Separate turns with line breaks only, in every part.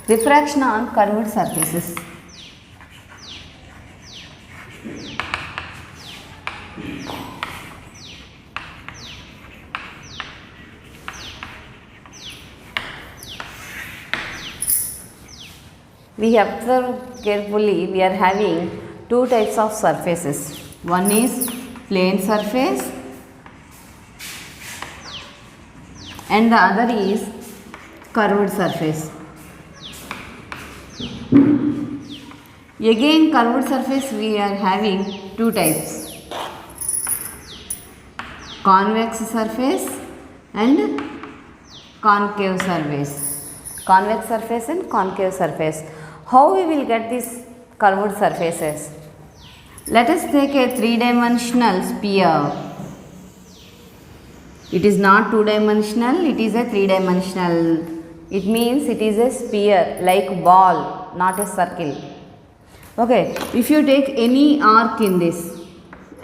Refraction on curved surfaces. We observe carefully, we are having two types of surfaces. One is plane surface and the other is curved surface. Again, curved surface we are having two types, convex surface and concave surface. Convex surface and concave surface. How we will get these curved surfaces? Let us take a three-dimensional sphere. It is not two-dimensional, it is a three-dimensional. It means it is a sphere like ball, not a circle. Okay, if you take any arc in this,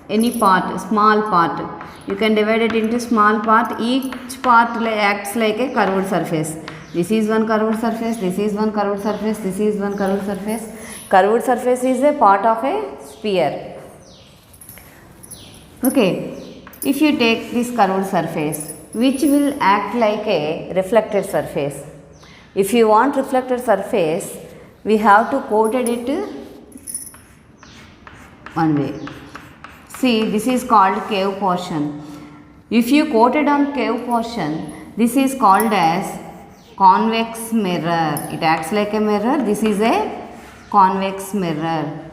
any part, small part, you can divide it into small part. Each part acts like a curved surface. This is one curved surface, this is one curved surface, this is one curved surface. Curved surface is a part of a sphere. Okay, if you take this curved surface, which will act like a reflected surface. If you want reflected surface, we have to coated it one way. See, this is called cave portion. If you coated on cave portion, this is called as convex mirror. It acts like a mirror. This is a convex mirror.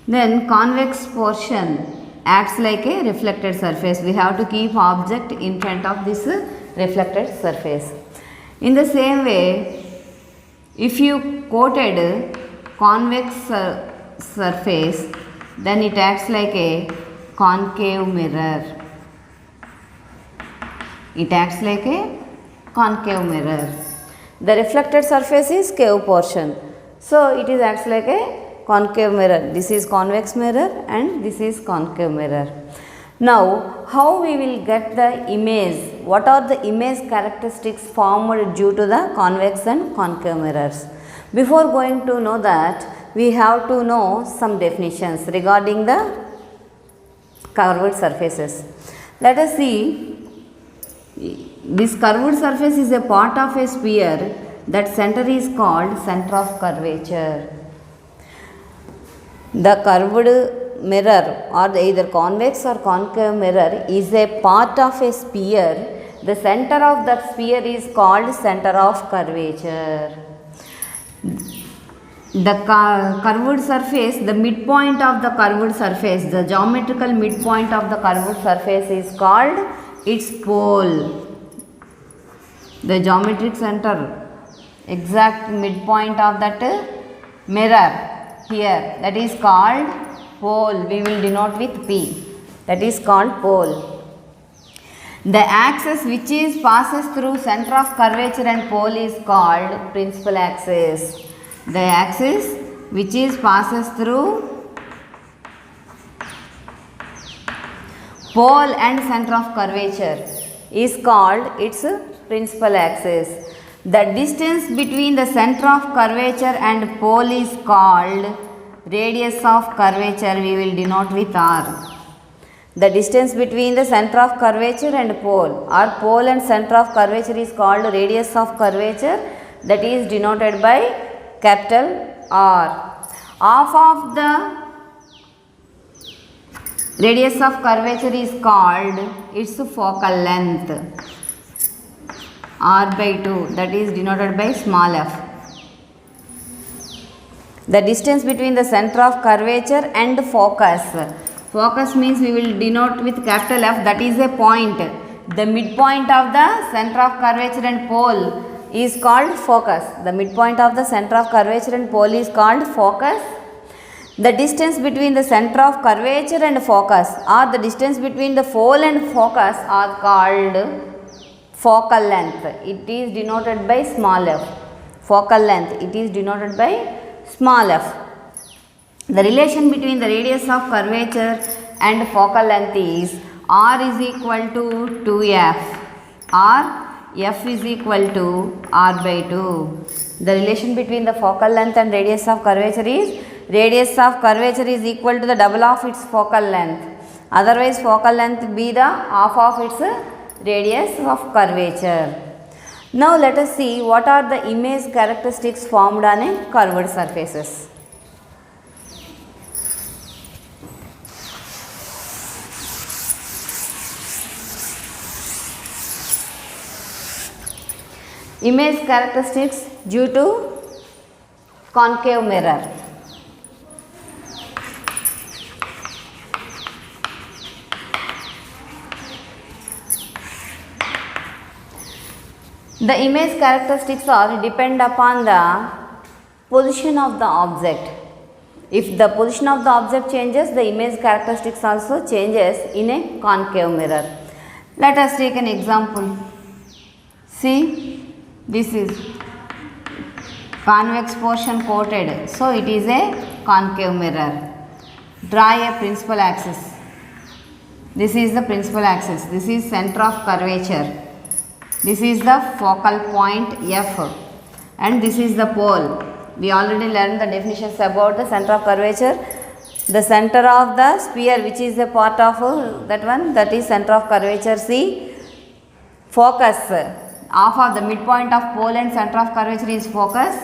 Then convex portion acts like a reflected surface. We have to keep object in front of this reflected surface. In the same way, if you coated convex surface, then it acts like a concave mirror. It acts like a concave mirror. The reflected surface is cave portion. So, it is acts like a concave mirror. This is convex mirror and this is concave mirror. Now, how we will get the image? What are the image characteristics formed due to the convex and concave mirrors? Before going to know that, we have to know some definitions regarding the curved surfaces. Let us see, this curved surface is a part of a sphere. That center is called center of curvature. The curved mirror or either convex or concave mirror is a part of a sphere. The center of that sphere is called center of curvature. The curved surface, the midpoint of the curved surface, the geometrical midpoint of the curved surface is called its pole. The geometric center, exact midpoint of that mirror here, that is called pole. We will denote with P. That is called pole. The axis which is passes through center of curvature and pole is called principal axis. The axis which is passes through pole and center of curvature is called its principal axis. The distance between the center of curvature and pole is called radius of curvature. We will denote with R. The distance between the center of curvature and pole or pole and center of curvature is called radius of curvature, that is denoted by capital R. Half of the radius of curvature is called its focal length, R by 2, that is denoted by small f. The distance between the center of curvature and focus. Focus means we will denote with capital F, that is a point. The midpoint of the center of curvature and pole is called focus. The midpoint of the center of curvature and pole is called focus. The distance between the center of curvature and focus or the distance between the pole and focus are called focal length. It is denoted by small f. Focal length, it is denoted by small f. The relation between the radius of curvature and focal length is r is equal to 2f or f is equal to r by 2. The relation between the focal length and radius of curvature is radius of curvature is equal to the double of its focal length. Otherwise focal length be the half of its radius of curvature. Now let us see what are the image characteristics formed on a curved surfaces. Image characteristics due to concave mirror. The image characteristics are depend upon the position of the object. If the position of the object changes, the image characteristics also changes in a concave mirror. Let us take an example. See, this is convex portion coated, so it is a concave mirror. Draw a principal axis. This is the principal axis. This is center of curvature. This is the focal point F and this is the pole. We already learned the definitions about the center of curvature. The center of the sphere, which is a part of that one, that is center of curvature. C. Focus, half of the midpoint of pole and center of curvature is focus.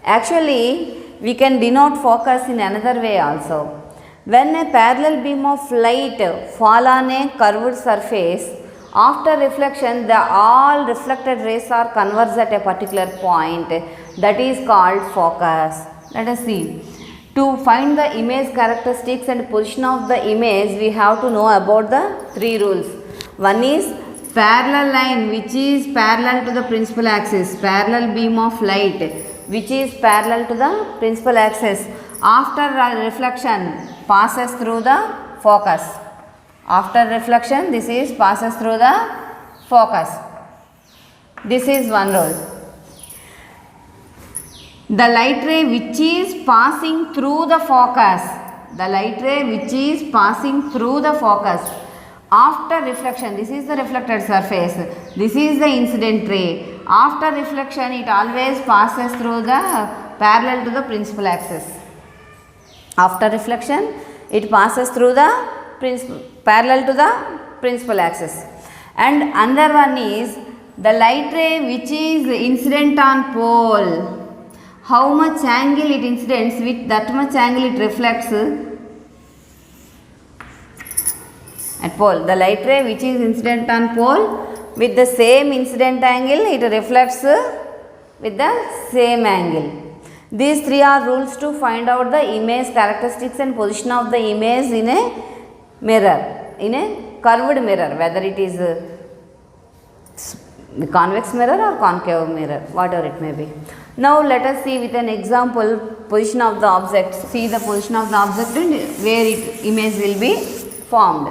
Actually, we can denote focus in another way also. When a parallel beam of light fall on a curved surface, after reflection, all reflected rays are converged at a particular point, that is called focus. Let us see. To find the image characteristics and position of the image, we have to know about the three rules. One is parallel line, which is parallel to the principal axis, parallel beam of light which is parallel to the principal axis. After reflection passes through the focus. After reflection, this is passes through the focus. This is one rule. The light ray which is passing through the focus, the light ray which is passing through the focus, after reflection, this is the reflected surface, this is the incident ray. After reflection, it always passes through the parallel to the principal axis. After reflection, it passes through the parallel to the principal axis. And another one is the light ray which is incident on pole. How much angle it incidents, with that much angle it reflects at pole. The light ray which is incident on pole, with the same incident angle it reflects with the same angle. These three are rules to find out the image characteristics and position of the image in a mirror, in a curved mirror, whether it is convex mirror or concave mirror, whatever it may be. Now let us see with an example position of the object. See the position of the object and where its image will be formed.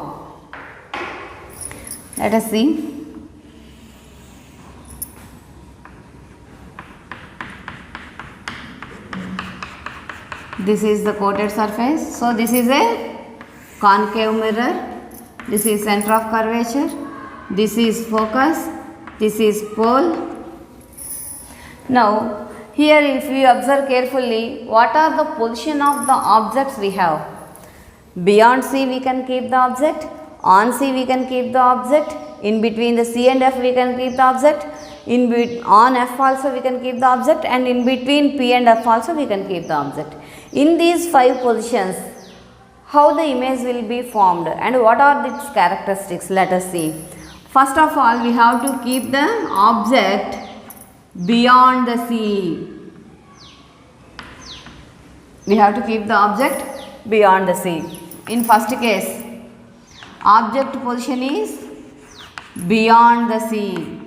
Let us see. This is the coated surface. So this is a concave mirror. This is center of curvature. This is focus. This is pole. Now here if we observe carefully, what are the position of the objects we have? Beyond C we can keep the object. On C we can keep the object. In between the C and F we can keep the object. On F also we can keep the object, and in between P and F also we can keep the object. In these 5 positions, how the image will be formed and what are its characteristics? Let us see. First of all, we have to keep the object beyond the C. We have to keep the object beyond the C. In first case, object position is beyond the C.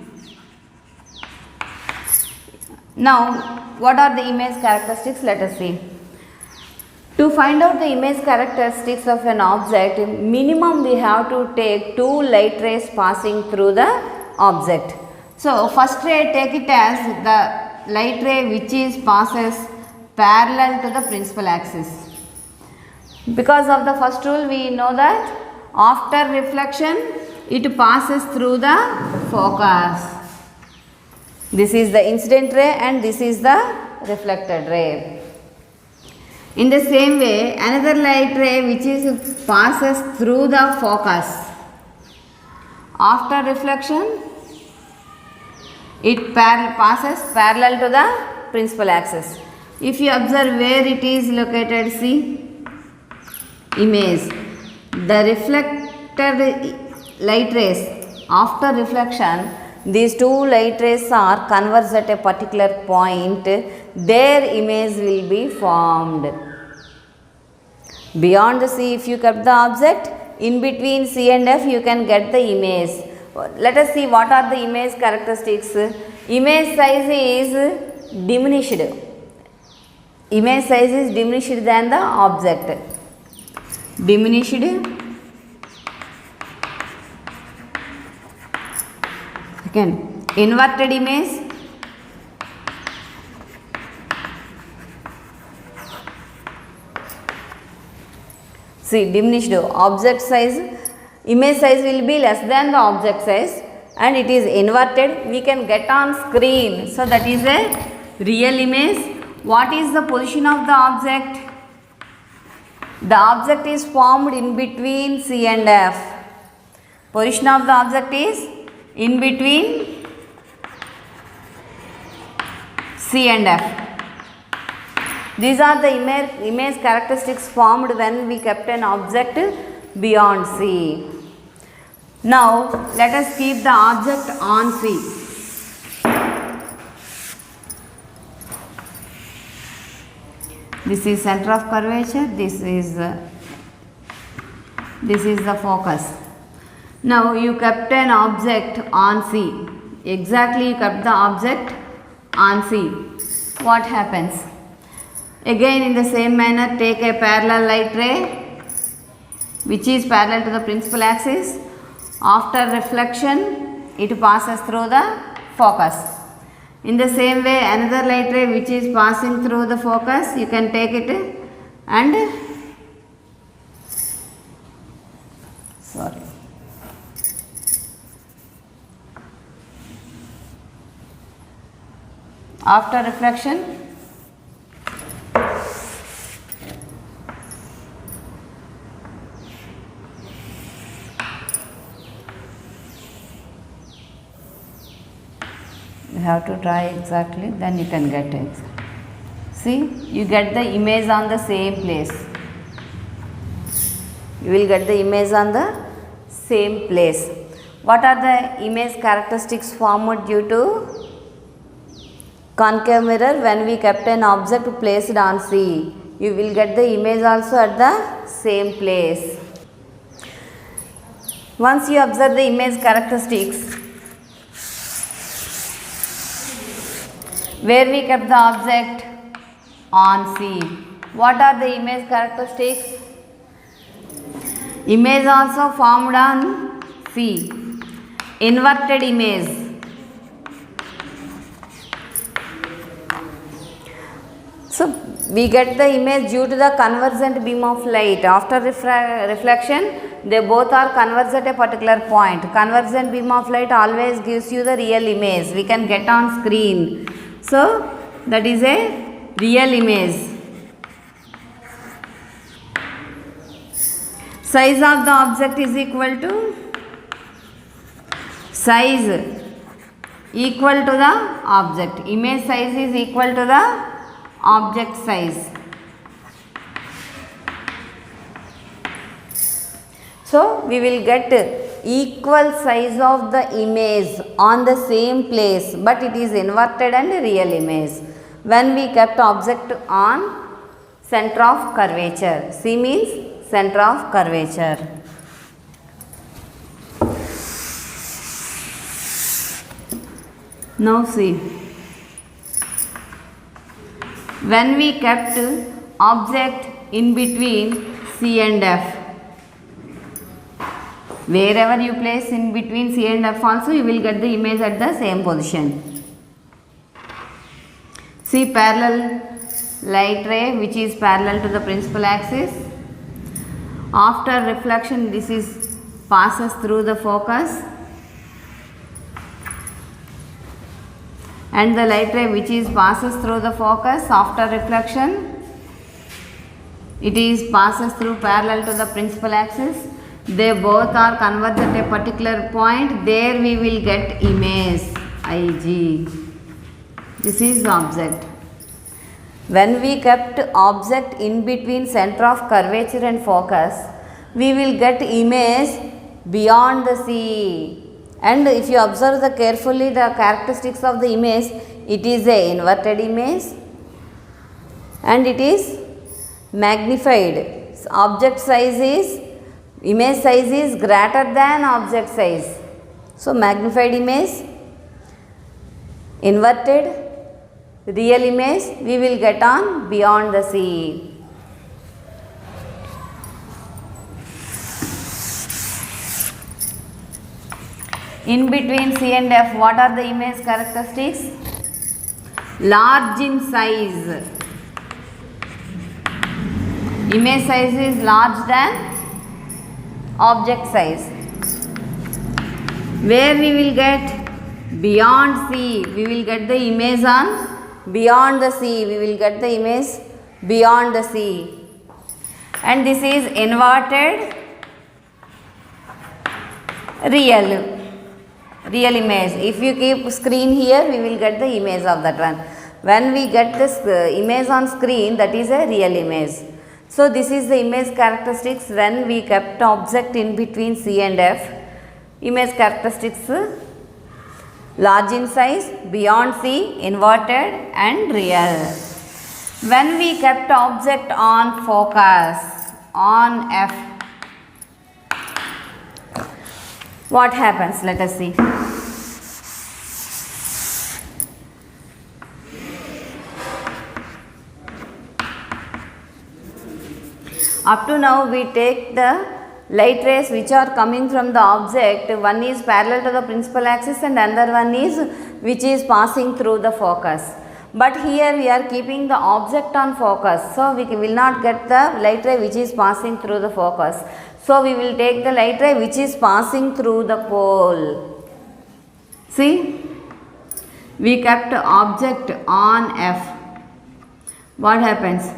Now, what are the image characteristics? Let us see. To find out the image characteristics of an object, minimum we have to take 2 light rays passing through the object. So, first ray, take it as the light ray which is passes parallel to the principal axis. Because of the first rule, we know that after reflection, it passes through the focus. This is the incident ray and this is the reflected ray. In the same way, another light ray which is passes through the focus. After reflection, it passes parallel to the principal axis. If you observe where it is located, see image. The reflected light rays, after reflection, these two light rays are converged at a particular point, their image will be formed. Beyond the C, if you kept the object, in between C and F, you can get the image. Let us see what are the image characteristics. Image size is diminished. Image size is diminished than the object. Diminished. Second, inverted image. See, diminished object size, image size will be less than the object size and it is inverted. We can get on screen. So, that is a real image. What is the position of the object? The object is formed in between C and F. Position of the object is in between C and F. These are the image characteristics formed when we kept an object beyond C. Now, let us keep the object on C. This is center of curvature, this is the focus. Now, you kept an object on C. Exactly, you kept the object on C. What happens? Again, in the same manner, take a parallel light ray which is parallel to the principal axis. After reflection, it passes through the focus. In the same way, another light ray which is passing through the focus, you can take it and after reflection, you have to try exactly, then you can get it. See, you get the image on the same place. You will get the image on the same place. What are the image characteristics formed due to concave mirror? When we kept an object placed on C, you will get the image also at the same place. Once you observe the image characteristics, where we kept the object on C, what are the image characteristics? Image also formed on C. Inverted image. So, we get the image due to the convergent beam of light. After reflection, they both are converged at a particular point. Convergent beam of light always gives you the real image. We can get on screen. So, that is a real image. Size of the object is equal to size equal to the object. Image size is equal to the object size. So, we will get equal size of the image on the same place, but it is inverted and real image when we kept object on center of curvature. C means center of curvature. Now see, when we kept object in between C and F, wherever you place in between C and F also, you will get the image at the same position. See, parallel light ray which is parallel to the principal axis. After reflection, this is passes through the focus, and the light ray which is passes through the focus after reflection, it is passes through parallel to the principal axis. They both are converged at a particular point. There we will get image Ig. This is object. When we kept object in between center of curvature and focus, we will get image beyond the sea. And if you observe carefully the characteristics of the image, it is a inverted image and it is magnified. Object size is, image size is greater than object size. So magnified image, inverted, real image we will get on beyond the sea. In between C and F, what are the image characteristics? Large in size. Image size is large than object size. Where we will get? Beyond C, we will get the image on beyond the sea. We will get the image beyond the sea. And this is inverted real image. If you keep screen here, we will get the image of that one. When we get this image on screen, that is a real image. So this is the image characteristics when we kept object in between C and F. Image characteristics: large in size, beyond C, inverted and real. When we kept object on focus on F, what happens? Let us see. Up to now we take the light rays which are coming from the object. One is parallel to the principal axis and another one is which is passing through the focus. But here we are keeping the object on focus, so we will not get the light ray which is passing through the focus. So we will take the light ray which is passing through the pole. See, we kept object on F. What happens?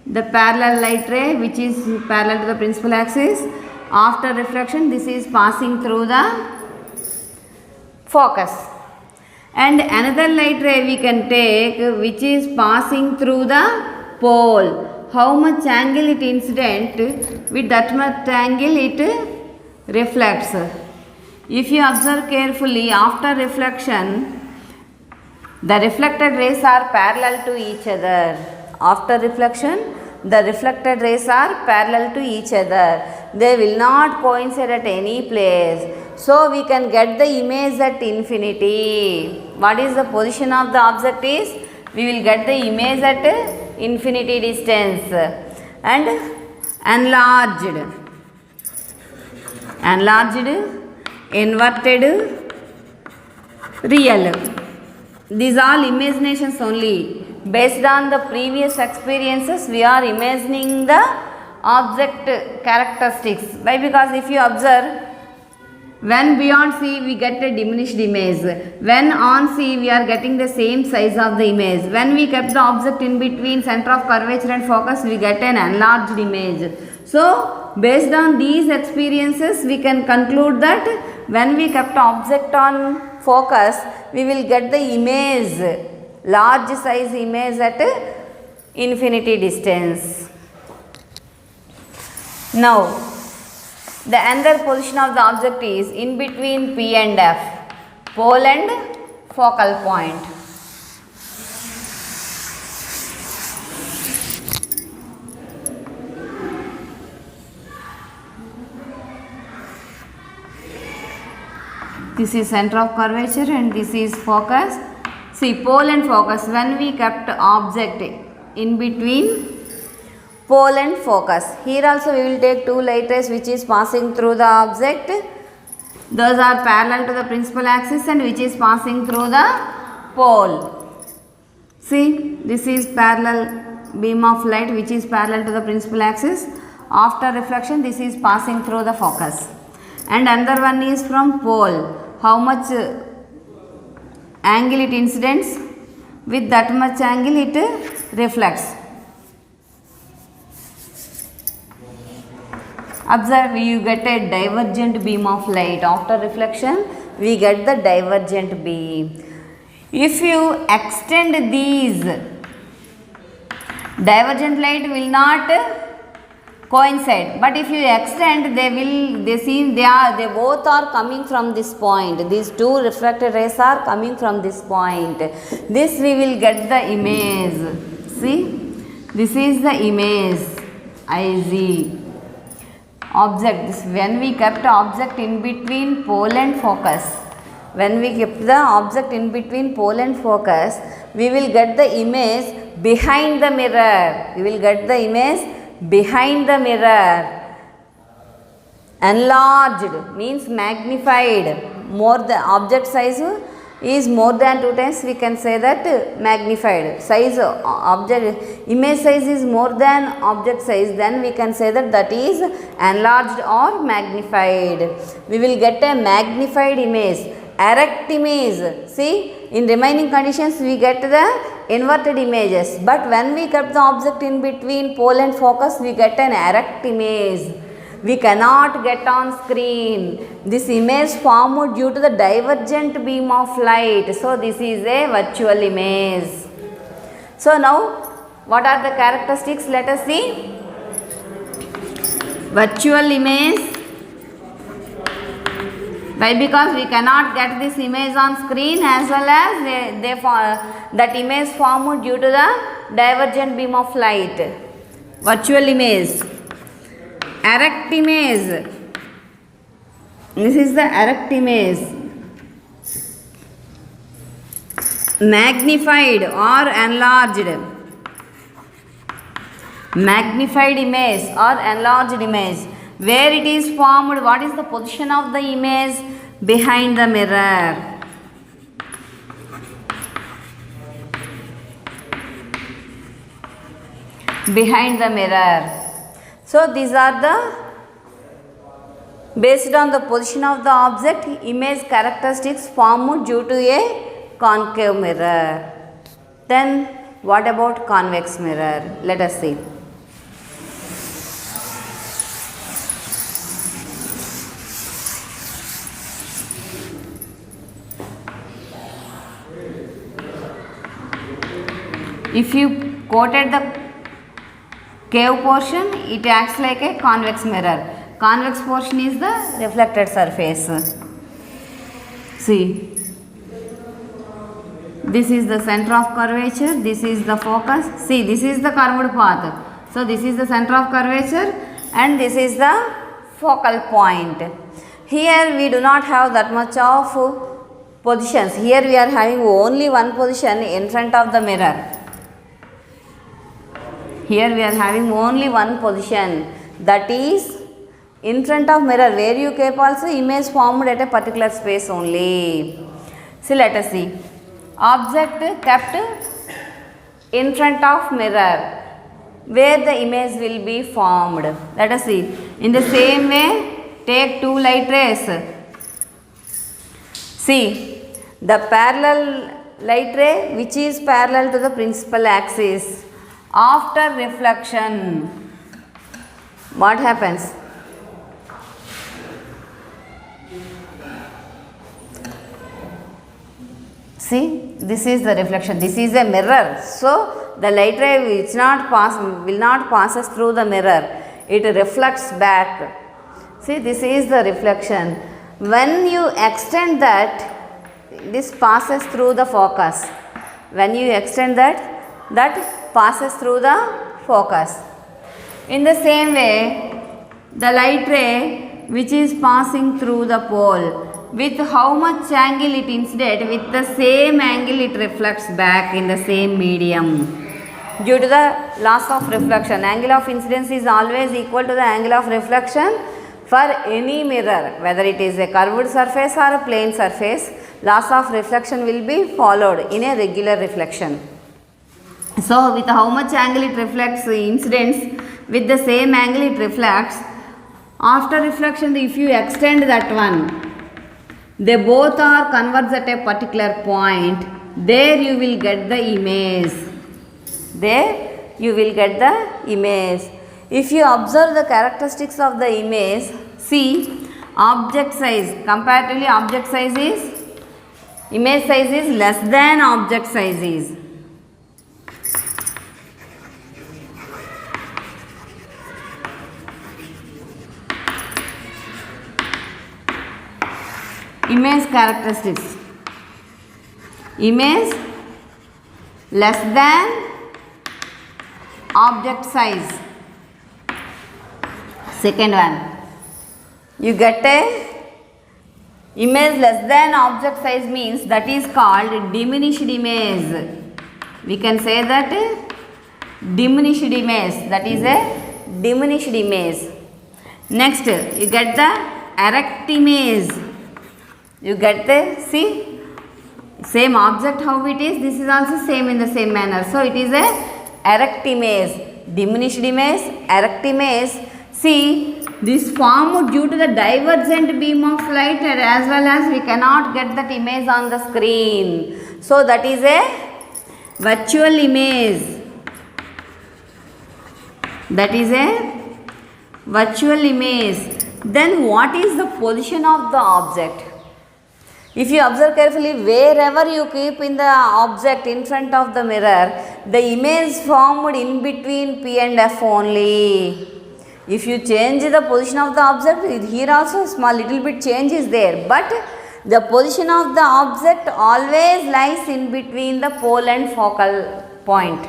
The parallel light ray which is parallel to the principal axis, after reflection this is passing through the focus. And another light ray we can take which is passing through the pole. How much angle it incident, with that much angle it reflects. If you observe carefully, after reflection the reflected rays are parallel to each other. After reflection, the reflected rays are parallel to each other. They will not coincide at any place. So we can get the image at infinity. What is the position of the object is? We will get the image at infinity distance and enlarged, inverted, real. These all imaginations only. Based on the previous experiences, we are imagining the object characteristics. Why? Because if you observe, when beyond C we get a diminished image. When on C we are getting the same size of the image. When we kept the object in between center of curvature and focus, we get an enlarged image. So based on these experiences, we can conclude that when we kept object on focus, we will get the image, large size image at infinity distance. Now the another position of the object is in between P and F, pole and focal point. This is center of curvature and this is focus. See, pole and focus, when we kept object in between pole and focus. Here also we will take two light rays which is passing through the object. Those are parallel to the principal axis and which is passing through the pole. See, this is parallel beam of light which is parallel to the principal axis. after reflection this is passing through the focus. And another one is from pole, how much angle it incidents, with that much angle it reflects. Observe, you get a divergent beam of light. After reflection we get the divergent beam. If you extend these, divergent light will not coincide, but if you extend they both are coming from this point. These two refracted rays are coming from this point. This we will get the image. See, this is the image Iz object. This, when we kept object in between pole and focus, when we kept the object in between pole and focus, we will get the image behind the mirror. We will get the image behind the mirror. Enlarged means magnified. More the object size is more than 2 times, we can say that magnified. Size object image size is more than object size, then we can say that that is enlarged or magnified. We will get a magnified image, erect image. See, in remaining conditions we get the inverted images, but when we kept the object in between pole and focus we get an erect image. We cannot get on screen. This image formed due to the divergent beam of light. So this is a virtual image. So now what are the characteristics? Let us see. Virtual image. Why? Because we cannot get this image on screen, as well as that image formed due to the divergent beam of light. Virtual image. Erect image. This is the erect image. Magnified or enlarged. Magnified image or enlarged image. Where it is formed, what is the position of the image? Behind the mirror. Behind the mirror. So these are the, based on the position of the object, image characteristics formed due to a concave mirror. Then what about convex mirror? Let us see. If you quoted the cave portion, it acts like a convex mirror. Convex portion is the reflected surface. See, this is the center of curvature, this is the focus. See, this is the curved path. So this is the center of curvature and this is the focal point. Here we do not have that much of positions. Here we are having only one position in front of the mirror. Here we are having only one position, that is in front of mirror, where you keep also image formed at a particular space only. So let us see. Object kept in front of mirror, where the image will be formed. Let us see. In the same way, take two light rays. See, the parallel light ray which is parallel to the principal axis. After reflection, what happens? See, this is the reflection. This is a mirror. So the light ray will not passes through the mirror. It reflects back. See, this is the reflection. When you extend that, this passes through the focus. When you extend that passes through the focus. In the same way, the light ray which is passing through the pole, with how much angle it incident, with the same angle it reflects back in the same medium. Due to the loss of reflection, angle of incidence is always equal to the angle of reflection for any mirror, whether it is a curved surface or a plane surface. Loss of reflection will be followed in a regular reflection. So with how much angle it reflects incidence, with the same angle it reflects. After reflection, if you extend that one, they both are converged at a particular point. There you will get the image. There you will get the image. If you observe the characteristics of the image, see object size. Comparatively, object size is, image size is less than object size is. Image characteristics. Image less than object size. Second one, you get a image less than object size means that is called diminished image. We can say that diminished image, that is a diminished image. Next, you get the erect image. You get the, see, same object how it is, this is also same in the same manner. So, it is a erect image, diminished image, erect image. See, this formed due to the divergent beam of light and as well as we cannot get that image on the screen. So, that is a virtual image. That is a virtual image. Then what is the position of the object? If you observe carefully, wherever you keep in the object in front of the mirror, the image formed in between P and F only. If you change the position of the object, here also small little bit change is there, but the position of the object always lies in between the pole and focal point.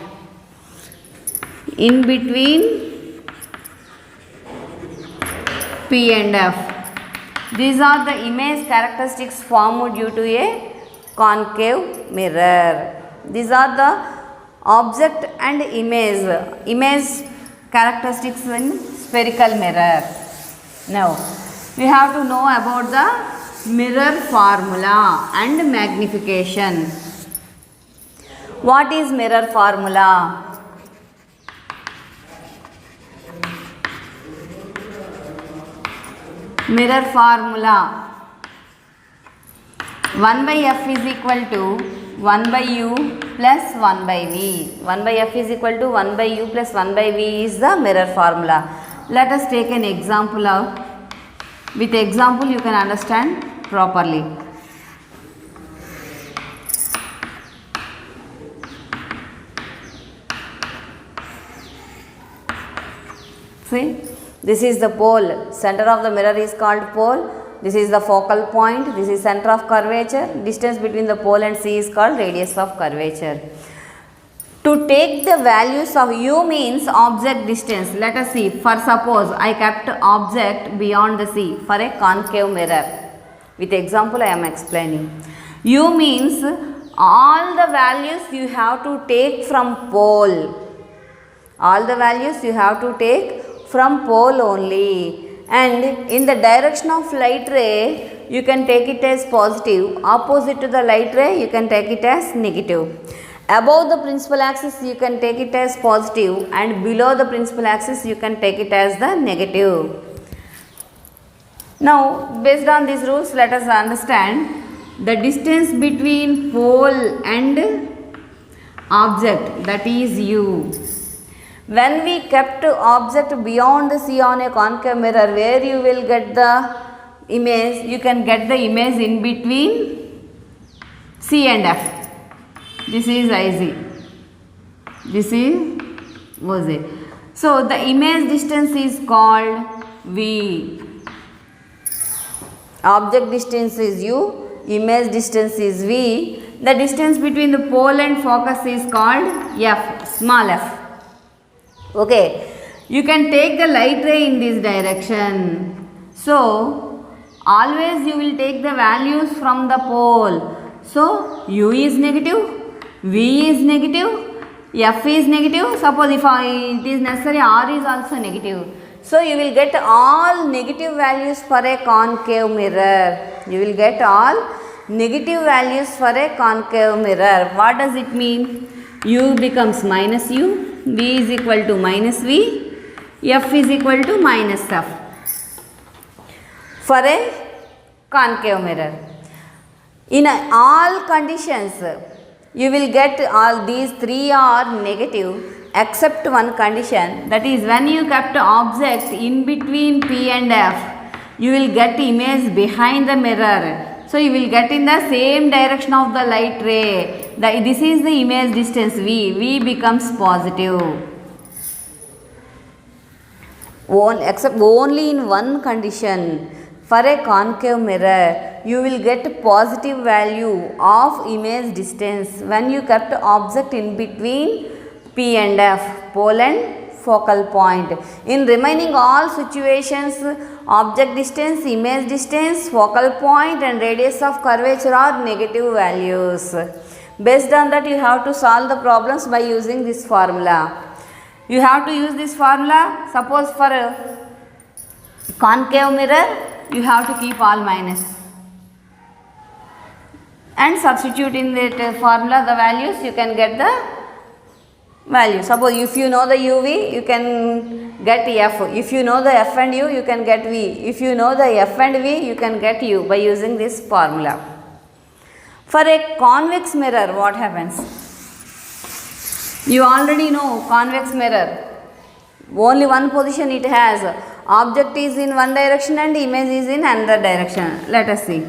In between P and F. These are the image characteristics formed due to a concave mirror. These are the object and image characteristics in spherical mirror. Now, we have to know about the mirror formula and magnification. What is mirror formula? Mirror formula, 1 by F is equal to 1 by U plus 1 by V. 1 by F is equal to 1 by U plus 1 by V is the mirror formula. Let us take an example of, with example you can understand properly. See? This is the pole, center of the mirror is called pole, this is the focal point, this is center of curvature, distance between the pole and C is called radius of curvature. To take the values of U means object distance, let us see, for suppose I kept object beyond the C for a concave mirror, with example I am explaining. U means all the values you have to take from pole, all the values you have to take from pole only, and in the direction of light ray you can take it as positive, opposite to the light ray you can take it as negative. Above the principal axis you can take it as positive and below the principal axis you can take it as the negative. Now, based on these rules, let us understand the distance between pole and object, that is U. When we kept object beyond C on a concave mirror, where you will get the image, you can get the image in between C and F. This is IZ, this is OZ. So, the image distance is called V. Object distance is U, image distance is V. The distance between the pole and focus is called F, small f. Okay, you can take the light ray in this direction. So, always you will take the values from the pole. So, U is negative, V is negative, F is negative. Suppose if it is necessary, R is also negative. So, you will get all negative values for a concave mirror. You will get all negative values for a concave mirror. What does it mean? U becomes minus U, V is equal to minus V, f is equal to minus f. For a concave mirror, in all conditions you will get all these three are negative except one condition, that is when you kept object in between P and F, you will get image behind the mirror. So you will get in the same direction of the light ray. This is the image distance V becomes positive. Except only in one condition. For a concave mirror, you will get positive value of image distance when you kept object in between P and F, pole and focal point. In remaining all situations, object distance, image distance, focal point and radius of curvature are negative values. Based on that, you have to solve the problems by using this formula. You have to use this formula. Suppose for a concave mirror, you have to keep all minus and substitute in that formula the values, you can get the value. Suppose if you know the UV, you can get F. If you know the F and U, you can get V. If you know the F and V, you can get U by using this formula. For a convex mirror, what happens? You already know convex mirror. Only one position it has. Object is in one direction and image is in another direction. Let us see.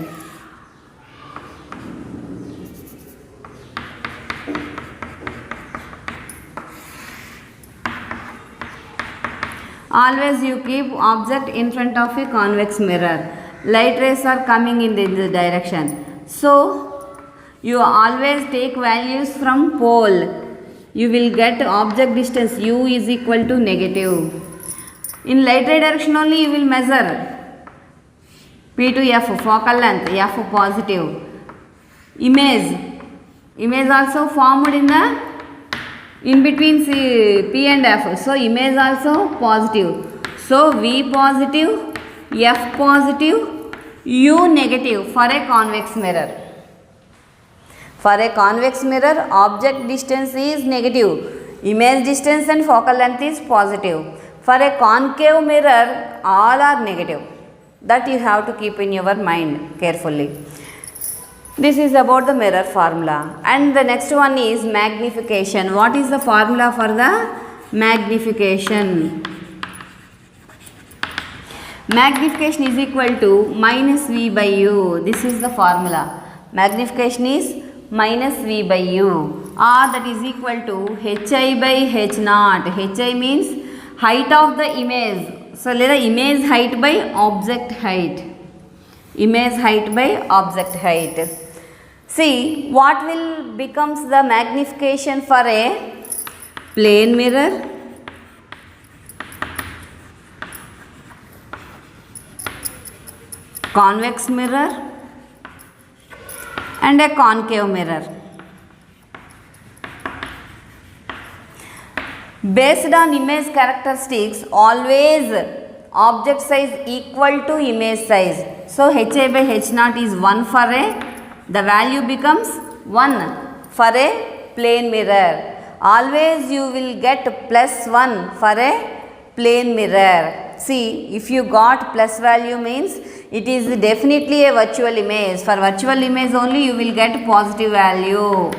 Always you keep object in front of a convex mirror. Light rays are coming in this direction. So, you always take values from pole. You will get object distance U is equal to negative. In light ray direction only you will measure P to F, focal length, F positive. Image also formed in between P and F. So, image also positive. So, V positive, F positive, U negative for a convex mirror. For a convex mirror, object distance is negative. Image distance and focal length is positive. For a concave mirror, all are negative. That you have to keep in your mind carefully. This is about the mirror formula. And the next one is magnification. What is the formula for the magnification? Magnification is equal to minus V by U. This is the formula. Magnification is minus V by U, or that is equal to Hi by H naught. Hi means height of the image. So, let the image height by object height. Image height by object height. See, what will becomes the magnification for a plane mirror? Convex mirror and a concave mirror. Based on image characteristics, always object size equal to image size. So, Hi by H naught is 1 for a, the value becomes 1 for a plane mirror. Always you will get plus 1 for a plane mirror. See, if you got plus value means it is definitely a virtual image. For virtual image only you will get positive value.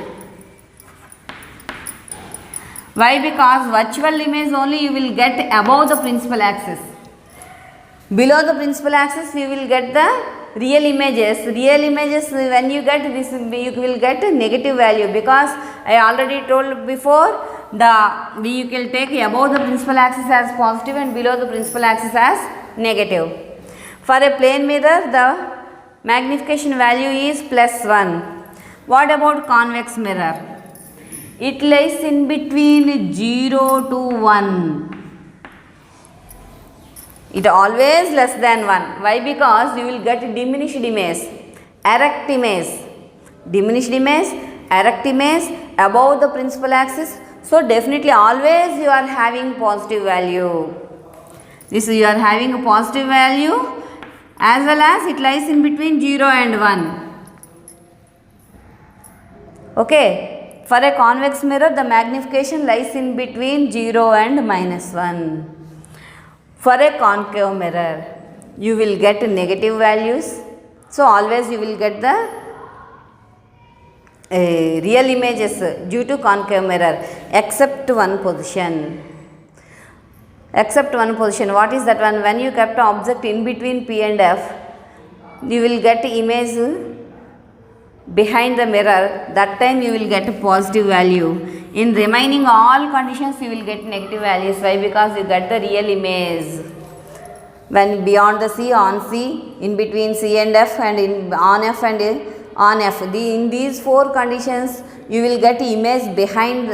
Why? Because virtual image only you will get above the principal axis. Below the principal axis you will get the real images. Real images, when you get this, you will get a negative value, because I already told before, you can take above the principal axis as positive and below the principal axis as negative. For a plane mirror, the magnification value is plus 1. What about convex mirror? It lies in between 0 to 1. It always less than 1. Why? Because you will get diminished image, erect image, diminished image, erect image above the principal axis. So, definitely always you are having positive value. This you are having a positive value, as well as it lies in between 0 and 1. Okay. For a convex mirror, the magnification lies in between 0 and minus 1. For a concave mirror, you will get negative values. So always you will get the real images due to concave mirror except one position. Except one position. What is that one? When you kept an object in between P and F, you will get image behind the mirror. That time you will get a positive value. In remaining all conditions you will get negative values. Why? Because you get the real image. When beyond the C, on C, in between C and F, and in on F and on F. In these four conditions you will get image behind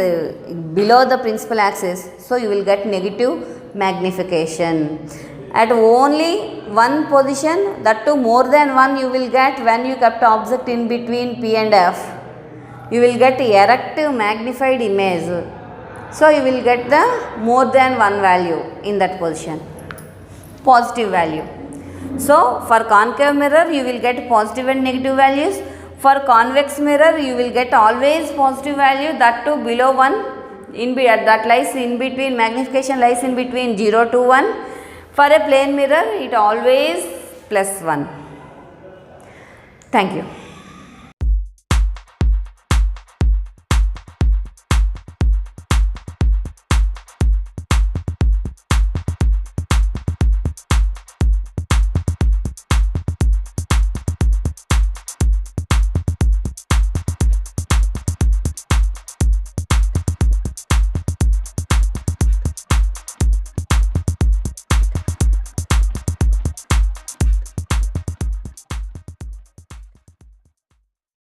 below the principal axis. So you will get negative magnification. At only one position, that too more than one, you will get when you kept object in between P and F. You will get erect magnified image. So you will get the more than one value in that position. Positive value. So for concave mirror you will get positive and negative values. For convex mirror you will get always positive value, that too below 1, that lies in between, magnification lies in between 0 to 1. For a plane mirror it always +1. Thank you.